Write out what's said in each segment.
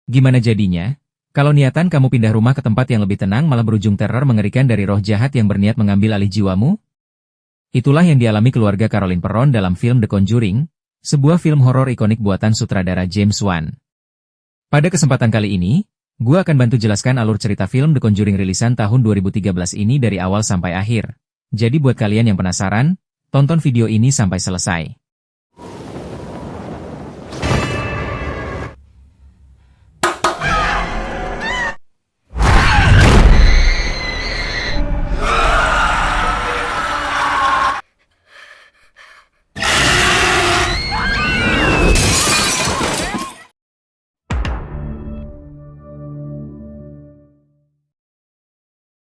Gimana jadinya? Kalau niatan kamu pindah rumah ke tempat yang lebih tenang malah berujung teror mengerikan dari roh jahat yang berniat mengambil alih jiwamu? Itulah yang dialami keluarga Caroline Perron dalam film The Conjuring, sebuah film horor ikonik buatan sutradara James Wan. Pada kesempatan kali ini, gua akan bantu jelaskan alur cerita film The Conjuring rilisan tahun 2013 ini dari awal sampai akhir. Jadi buat kalian yang penasaran, tonton video ini sampai selesai.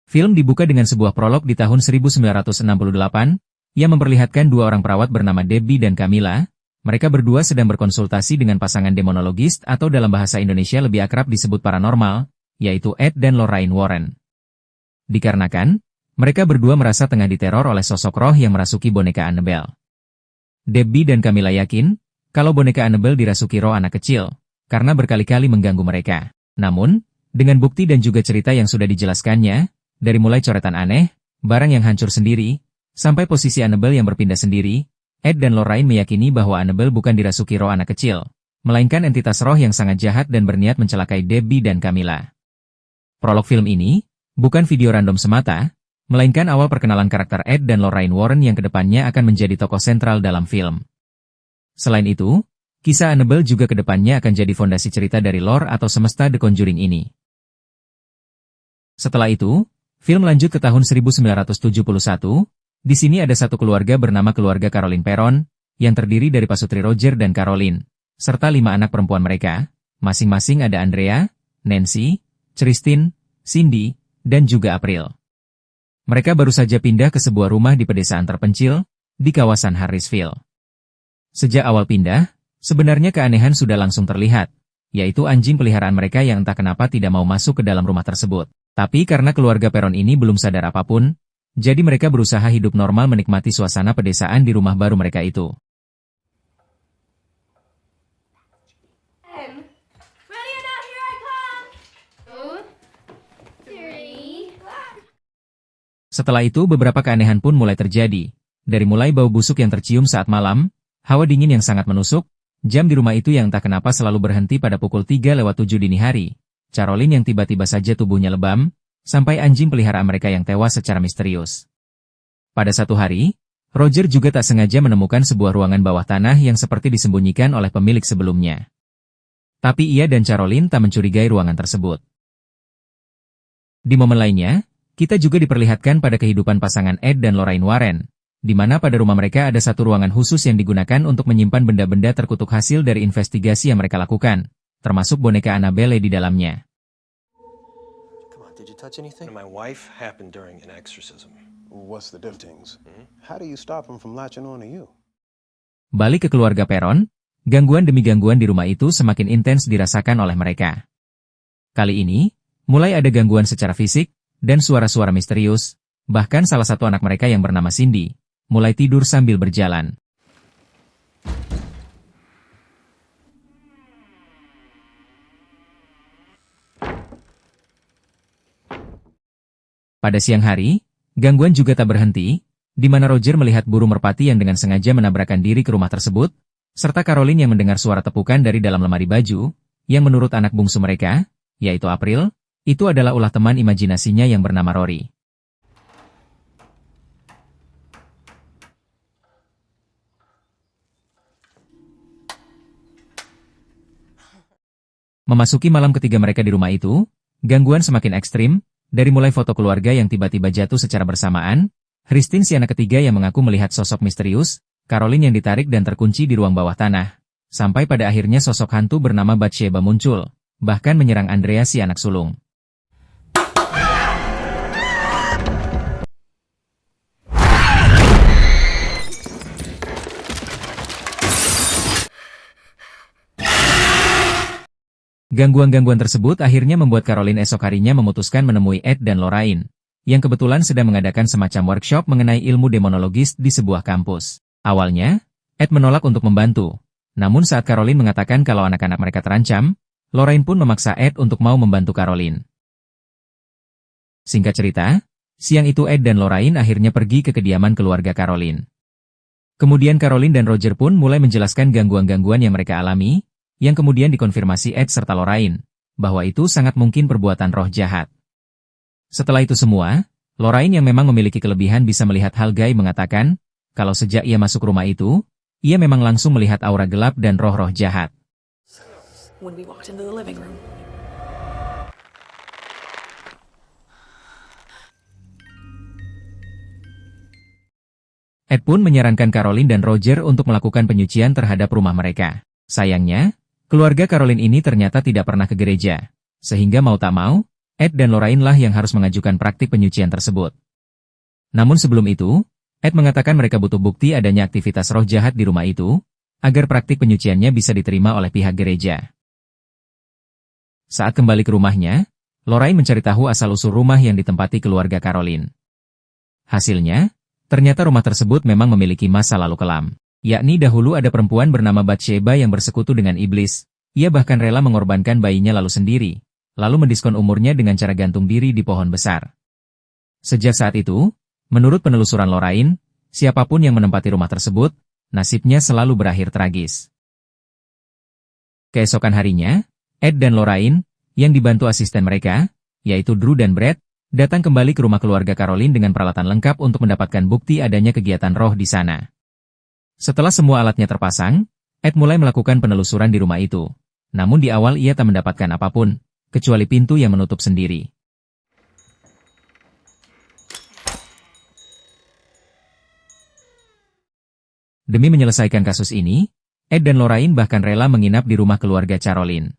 Film dibuka dengan sebuah prolog di tahun 1968, yang memperlihatkan dua orang perawat bernama Debbie dan Camilla. Mereka berdua sedang berkonsultasi dengan pasangan demonologis atau dalam bahasa Indonesia lebih akrab disebut paranormal, yaitu Ed dan Lorraine Warren. Dikarenakan, mereka berdua merasa tengah diteror oleh sosok roh yang merasuki boneka Annabelle. Debbie dan Camilla yakin, kalau boneka Annabelle dirasuki roh anak kecil, karena berkali-kali mengganggu mereka. Namun, dengan bukti dan juga cerita yang sudah dijelaskannya, dari mulai coretan aneh, barang yang hancur sendiri, sampai posisi Annabelle yang berpindah sendiri, Ed dan Lorraine meyakini bahwa Annabelle bukan dirasuki roh anak kecil, melainkan entitas roh yang sangat jahat dan berniat mencelakai Debbie dan Camilla. Prolog film ini, bukan video random semata, melainkan awal perkenalan karakter Ed dan Lorraine Warren yang kedepannya akan menjadi tokoh sentral dalam film. Selain itu, kisah Annabelle juga kedepannya akan jadi fondasi cerita dari lore atau semesta The Conjuring ini. Setelah itu, film lanjut ke tahun 1971, di sini ada satu keluarga bernama keluarga Caroline Perron, yang terdiri dari pasutri Roger dan Caroline, serta 5 anak perempuan mereka, masing-masing ada Andrea, Nancy, Christine, Cindy, dan juga April. Mereka baru saja pindah ke sebuah rumah di pedesaan terpencil, di kawasan Harrisville. Sejak awal pindah, sebenarnya keanehan sudah langsung terlihat, yaitu anjing peliharaan mereka yang entah kenapa tidak mau masuk ke dalam rumah tersebut. Tapi karena keluarga Perron ini belum sadar apapun, jadi mereka berusaha hidup normal menikmati suasana pedesaan di rumah baru mereka itu. Setelah itu beberapa keanehan pun mulai terjadi, dari mulai bau busuk yang tercium saat malam, hawa dingin yang sangat menusuk, jam di rumah itu yang entah kenapa selalu berhenti pada pukul 3:07 dini hari. Caroline yang tiba-tiba saja tubuhnya lebam, sampai anjing peliharaan mereka yang tewas secara misterius. Pada satu hari, Roger juga tak sengaja menemukan sebuah ruangan bawah tanah yang seperti disembunyikan oleh pemilik sebelumnya. Tapi ia dan Caroline tak mencurigai ruangan tersebut. Di momen lainnya, kita juga diperlihatkan pada kehidupan pasangan Ed dan Lorraine Warren, di mana pada rumah mereka ada satu ruangan khusus yang digunakan untuk menyimpan benda-benda terkutuk hasil dari investigasi yang mereka lakukan, termasuk boneka Annabelle di dalamnya. Did you touch anything? My wife happened during an exorcism. What's the difference? How do you stop him from latching on to you? Balik ke keluarga Perron, gangguan demi gangguan di rumah itu semakin intens dirasakan oleh mereka. Kali ini, mulai ada gangguan secara fisik, dan suara-suara misterius, bahkan salah satu anak mereka yang bernama Cindy, mulai tidur sambil berjalan. Pada siang hari, gangguan juga tak berhenti, di mana Roger melihat burung merpati yang dengan sengaja menabrakkan diri ke rumah tersebut, serta Caroline yang mendengar suara tepukan dari dalam lemari baju, yang menurut anak bungsu mereka, yaitu April, itu adalah ulah teman imajinasinya yang bernama Rory. Memasuki malam ketiga mereka di rumah itu, gangguan semakin ekstrim, dari mulai foto keluarga yang tiba-tiba jatuh secara bersamaan, Christine si anak ketiga yang mengaku melihat sosok misterius, Caroline yang ditarik dan terkunci di ruang bawah tanah, sampai pada akhirnya sosok hantu bernama Bathsheba muncul, bahkan menyerang Andrea si anak sulung. Gangguan-gangguan tersebut akhirnya membuat Caroline esok harinya memutuskan menemui Ed dan Lorraine, yang kebetulan sedang mengadakan semacam workshop mengenai ilmu demonologis di sebuah kampus. Awalnya, Ed menolak untuk membantu, namun saat Caroline mengatakan kalau anak-anak mereka terancam, Lorraine pun memaksa Ed untuk mau membantu Caroline. Singkat cerita, siang itu Ed dan Lorraine akhirnya pergi ke kediaman keluarga Caroline. Kemudian Caroline dan Roger pun mulai menjelaskan gangguan-gangguan yang mereka alami, yang kemudian dikonfirmasi Ed serta Lorraine, bahwa itu sangat mungkin perbuatan roh jahat. Setelah itu semua, Lorraine yang memang memiliki kelebihan bisa melihat hal gaib mengatakan, kalau sejak ia masuk rumah itu, ia memang langsung melihat aura gelap dan roh-roh jahat. When we walked into the living room. Ed pun menyarankan Caroline dan Roger untuk melakukan penyucian terhadap rumah mereka. Sayangnya, keluarga Caroline ini ternyata tidak pernah ke gereja. Sehingga mau tak mau, Ed dan Lorraine lah yang harus mengajukan praktik penyucian tersebut. Namun sebelum itu, Ed mengatakan mereka butuh bukti adanya aktivitas roh jahat di rumah itu, agar praktik penyuciannya bisa diterima oleh pihak gereja. Saat kembali ke rumahnya, Lorraine mencari tahu asal-usul rumah yang ditempati keluarga Caroline. Hasilnya, ternyata rumah tersebut memang memiliki masa lalu kelam. Yakni dahulu ada perempuan bernama Bathsheba yang bersekutu dengan iblis. Ia bahkan rela mengorbankan bayinya lalu sendiri, lalu mendiskon umurnya dengan cara gantung diri di pohon besar. Sejak saat itu, menurut penelusuran Lorraine, siapapun yang menempati rumah tersebut, nasibnya selalu berakhir tragis. Keesokan harinya, Ed dan Lorraine, yang dibantu asisten mereka, yaitu Drew dan Brad, datang kembali ke rumah keluarga Caroline dengan peralatan lengkap untuk mendapatkan bukti adanya kegiatan roh di sana. Setelah semua alatnya terpasang, Ed mulai melakukan penelusuran di rumah itu. Namun di awal ia tak mendapatkan apapun, kecuali pintu yang menutup sendiri. Demi menyelesaikan kasus ini, Ed dan Lorraine bahkan rela menginap di rumah keluarga Caroline.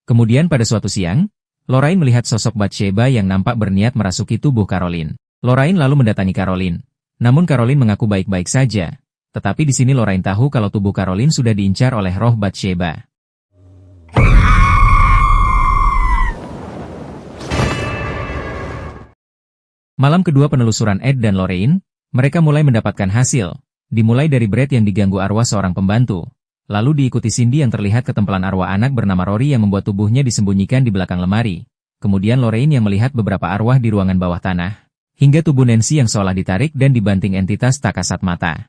Kemudian pada suatu siang, Lorraine melihat sosok Bathsheba yang nampak berniat merasuki tubuh Caroline. Lorraine lalu mendatangi Caroline. Namun Caroline mengaku baik-baik saja. Tetapi di sini Lorraine tahu kalau tubuh Caroline sudah diincar oleh roh Bathsheba. Malam kedua penelusuran Ed dan Lorraine, mereka mulai mendapatkan hasil. Dimulai dari Brad yang diganggu arwah seorang pembantu. Lalu diikuti Cindy yang terlihat ketempelan arwah anak bernama Rory yang membuat tubuhnya disembunyikan di belakang lemari. Kemudian Lorraine yang melihat beberapa arwah di ruangan bawah tanah. Hingga tubuh Nancy yang seolah ditarik dan dibanting entitas tak kasat mata.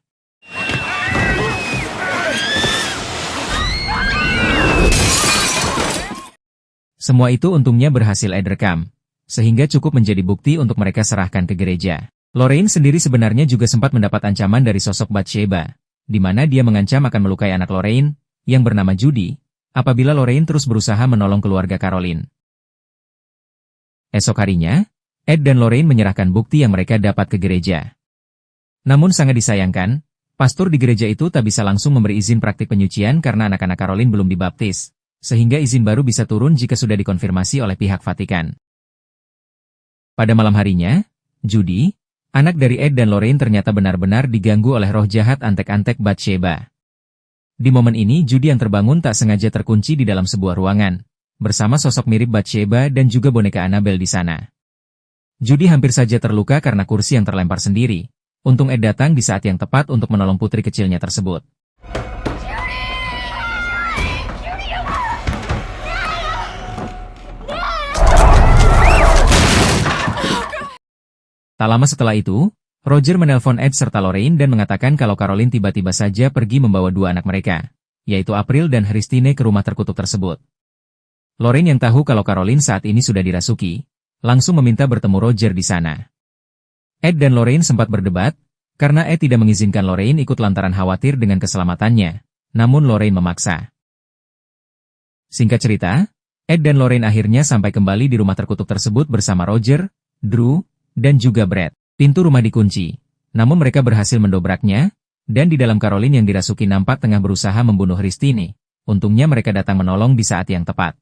Semua itu untungnya berhasil Ed rekam. Sehingga cukup menjadi bukti untuk mereka serahkan ke gereja. Lorraine sendiri sebenarnya juga sempat mendapat ancaman dari sosok Bathsheba, di mana dia mengancam akan melukai anak Lorraine, yang bernama Judy, apabila Lorraine terus berusaha menolong keluarga Caroline. Esok harinya, Ed dan Lorraine menyerahkan bukti yang mereka dapat ke gereja. Namun sangat disayangkan, pastor di gereja itu tak bisa langsung memberi izin praktik penyucian karena anak-anak Caroline belum dibaptis, sehingga izin baru bisa turun jika sudah dikonfirmasi oleh pihak Vatikan. Pada malam harinya, Judy, anak dari Ed dan Lorraine ternyata benar-benar diganggu oleh roh jahat antek-antek Bathsheba. Di momen ini Judy yang terbangun tak sengaja terkunci di dalam sebuah ruangan, bersama sosok mirip Bathsheba dan juga boneka Annabelle di sana. Judy hampir saja terluka karena kursi yang terlempar sendiri. Untung Ed datang di saat yang tepat untuk menolong putri kecilnya tersebut. Tak lama setelah itu, Roger menelpon Ed serta Lorraine dan mengatakan kalau Caroline tiba-tiba saja pergi membawa dua anak mereka, yaitu April dan Christine ke rumah terkutuk tersebut. Lorraine yang tahu kalau Caroline saat ini sudah dirasuki, langsung meminta bertemu Roger di sana. Ed dan Lorraine sempat berdebat, karena Ed tidak mengizinkan Lorraine ikut lantaran khawatir dengan keselamatannya, namun Lorraine memaksa. Singkat cerita, Ed dan Lorraine akhirnya sampai kembali di rumah terkutuk tersebut bersama Roger, Drew, dan juga Brad. Pintu rumah dikunci, namun mereka berhasil mendobraknya, dan di dalam Caroline yang dirasuki nampak tengah berusaha membunuh Christine. Untungnya mereka datang menolong di saat yang tepat.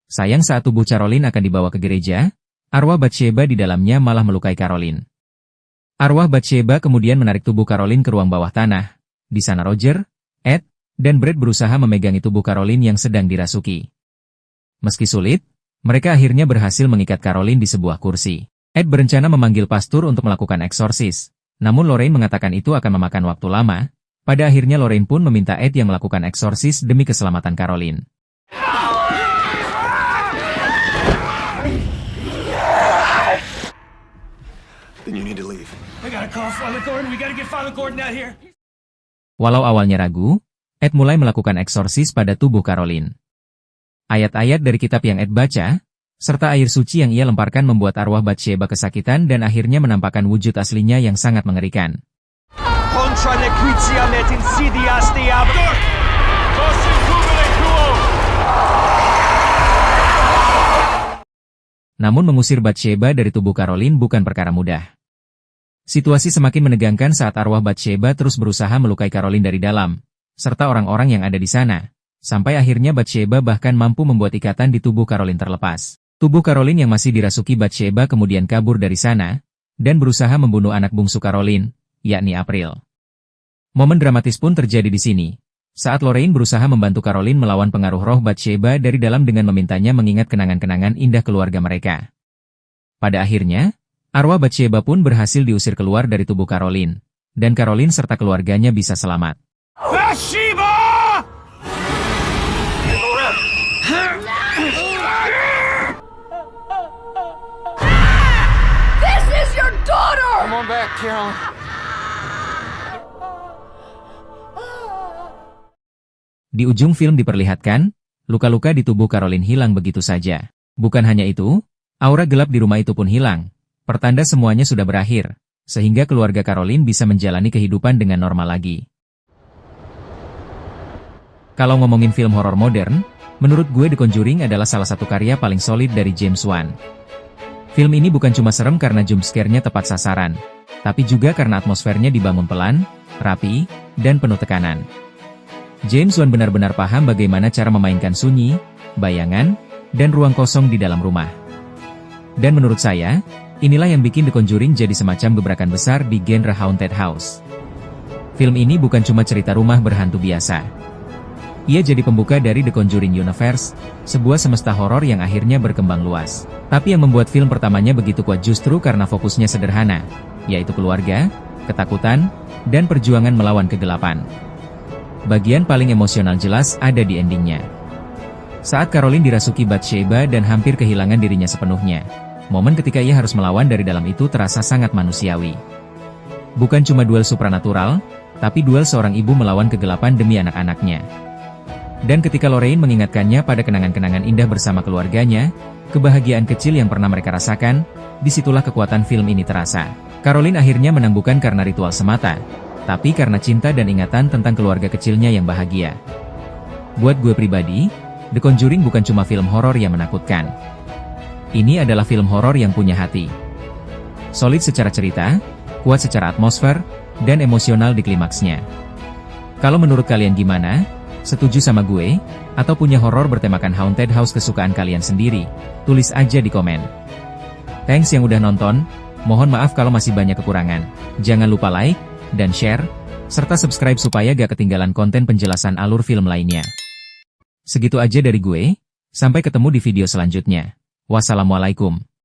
Sayang saat tubuh Caroline akan dibawa ke gereja, arwah Bathsheba di dalamnya malah melukai Caroline. Arwah Bathsheba kemudian menarik tubuh Caroline ke ruang bawah tanah. Di sana Roger, Ed, dan Brad berusaha memegangi tubuh Caroline yang sedang dirasuki. Meski sulit, mereka akhirnya berhasil mengikat Caroline di sebuah kursi. Ed berencana memanggil pastor untuk melakukan eksorsis, namun Lorraine mengatakan itu akan memakan waktu lama. Pada akhirnya Lorraine pun meminta Ed yang melakukan eksorsis demi keselamatan Caroline. Father Gordon, we gotta get Father Gordon out here. Walau awalnya ragu, Ed mulai melakukan eksorsis pada tubuh Caroline. Ayat-ayat dari kitab yang Ed baca, serta air suci yang ia lemparkan membuat arwah Bathsheba kesakitan dan akhirnya menampakkan wujud aslinya yang sangat mengerikan. Contra nequitia met insidias diablo. Namun mengusir Bathsheba dari tubuh Caroline bukan perkara mudah. Situasi semakin menegangkan saat arwah Bathsheba terus berusaha melukai Caroline dari dalam, serta orang-orang yang ada di sana. Sampai akhirnya Bathsheba bahkan mampu membuat ikatan di tubuh Caroline terlepas. Tubuh Caroline yang masih dirasuki Bathsheba kemudian kabur dari sana, dan berusaha membunuh anak bungsu Caroline, yakni April. Momen dramatis pun terjadi di sini, saat Lorraine berusaha membantu Caroline melawan pengaruh roh Bathsheba dari dalam dengan memintanya mengingat kenangan-kenangan indah keluarga mereka. Pada akhirnya, arwah Bathsheba pun berhasil diusir keluar dari tubuh Caroline, dan Caroline serta keluarganya bisa selamat. Bathsheba! This is your daughter! Come on back, Carolyn. Di ujung film diperlihatkan, luka-luka di tubuh Caroline hilang begitu saja. Bukan hanya itu, aura gelap di rumah itu pun hilang. Pertanda semuanya sudah berakhir, sehingga keluarga Caroline bisa menjalani kehidupan dengan normal lagi. Kalau ngomongin film horor modern, menurut gue The Conjuring adalah salah satu karya paling solid dari James Wan. Film ini bukan cuma serem karena jump scare-nya tepat sasaran, tapi juga karena atmosfernya dibangun pelan, rapi, dan penuh tekanan. James Wan benar-benar paham bagaimana cara memainkan sunyi, bayangan, dan ruang kosong di dalam rumah. Dan menurut saya, inilah yang bikin The Conjuring jadi semacam gebrakan besar di genre haunted house. Film ini bukan cuma cerita rumah berhantu biasa. Ia jadi pembuka dari The Conjuring Universe, sebuah semesta horor yang akhirnya berkembang luas. Tapi yang membuat film pertamanya begitu kuat justru karena fokusnya sederhana, yaitu keluarga, ketakutan, dan perjuangan melawan kegelapan. Bagian paling emosional jelas ada di endingnya. Saat Caroline dirasuki Bathsheba dan hampir kehilangan dirinya sepenuhnya, momen ketika ia harus melawan dari dalam itu terasa sangat manusiawi. Bukan cuma duel supranatural, tapi duel seorang ibu melawan kegelapan demi anak-anaknya. Dan ketika Lorraine mengingatkannya pada kenangan-kenangan indah bersama keluarganya, kebahagiaan kecil yang pernah mereka rasakan, disitulah kekuatan film ini terasa. Caroline akhirnya menang bukan karena ritual semata, tapi karena cinta dan ingatan tentang keluarga kecilnya yang bahagia. Buat gue pribadi, The Conjuring bukan cuma film horor yang menakutkan. Ini adalah film horor yang punya hati. Solid secara cerita, kuat secara atmosfer, dan emosional di klimaksnya. Kalau menurut kalian gimana? Setuju sama gue? Atau punya horor bertemakan haunted house kesukaan kalian sendiri? Tulis aja di komen. Thanks yang udah nonton, mohon maaf kalau masih banyak kekurangan. Jangan lupa like, dan share, serta subscribe supaya gak ketinggalan konten penjelasan alur film lainnya. Segitu aja dari gue, sampai ketemu di video selanjutnya. Wassalamualaikum.